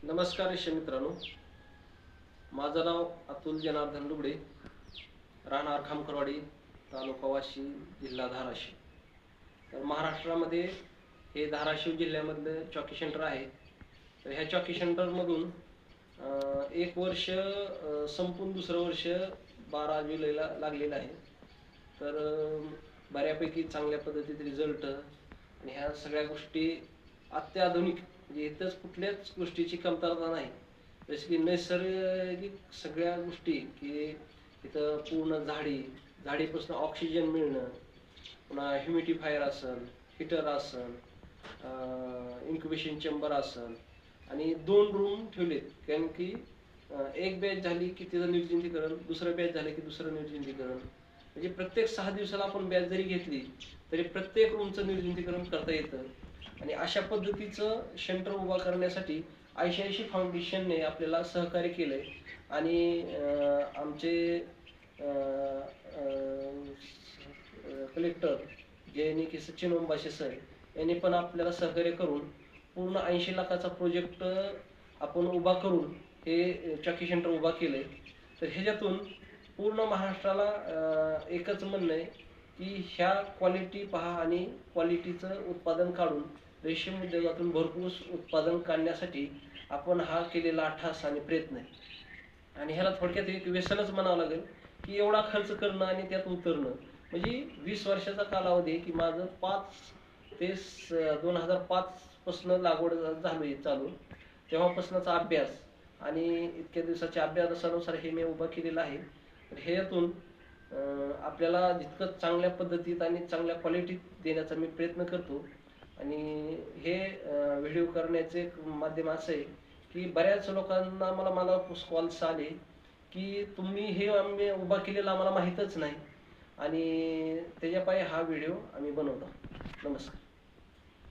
नमस्कार मित्रांनो, माझं नाव अतुल जनार्दन लुगडे, राहणार खामकरवाडी, तालुका वाशी, जिल्हा धाराशिव. तर महाराष्ट्रामध्ये हे धाराशिव जिल्ह्यामधलं चॉकी सेंटर आहे. तर ह्या चॉकी सेंटरमधून एक वर्ष संपून दुसरं वर्ष 12 जुलैला लागलेलं आहे. तर बऱ्यापैकी चांगल्या पद्धतीत रिझल्ट आणि ह्या सगळ्या गोष्टी अत्याधुनिक, म्हणजे इथंच कुठल्याच गोष्टीची कमतरता नाही. जसे की नैसर्गिक सगळ्या गोष्टी, की इथं पूर्ण झाडीपासून ऑक्सिजन मिळणं, पुन्हा ह्युमिडिफायर असेल, हीटर असेल, इन्क्युबेशन चेंबर असेल आणि 2 रूम ठेवलेत. कारण की एक बॅच झाली की तिचं निर्जंतुकीकरण, दुसरं बॅच झालं की दुसरं निर्जंतुकीकरण. म्हणजे प्रत्येक 6 दिवसाला आपण बॅच जरी घेतली तरी प्रत्येक रूमचं निर्जंतुकीकरण करता येतं. आणि अशा पद्धतीचं सेंटर उभा करण्यासाठी ICICI फाउंडेशनने आपल्याला सहकार्य केलंय. आणि आमचे कलेक्टर जे की सचिन ओंबाशे सर यांनी पण आपल्याला सहकार्य करून पूर्ण 80 लाखाचा प्रोजेक्ट आपण उभा करून हे चॉकी सेंटर उभा केलंय. तर ह्याच्यातून पूर्ण महाराष्ट्राला एकच म्हणणं आहे की ह्या क्वालिटी पहा आणि क्वालिटीचं उत्पादन काढून रेशीम उद्योगातून भरपूर उत्पादन काढण्यासाठी आपण हा केलेला अट्टहास आणि प्रयत्न आहे. आणि ह्याला थोडक्यात एक व्यसनच म्हणावं लागेल की एवढा खर्च करणं आणि त्यात उतरणं. म्हणजे 20 वर्षाचा कालावधी आहे की माझं 2005 पासून लागवड झाली चालू, तेव्हापासूनचा अभ्यास आणि इतक्या दिवसाच्या अभ्यासानुसार हे मी उभा केलेलं आहे. तर ह्यातून आपल्याला जितकं चांगल्या पद्धतीत आणि चांगल्या क्वालिटीत देण्याचा मी प्रयत्न करतो. आणि हे व्हिडिओ करण्याचे एक माध्यम असं आहे की बऱ्याच लोकांना मला कॉल्स आले की तुम्ही हे आम्ही उभा केलेला आम्हाला माहीतच नाही, आणि त्याच्यापायी हा व्हिडिओ आम्ही बनवतो. नमस्कार.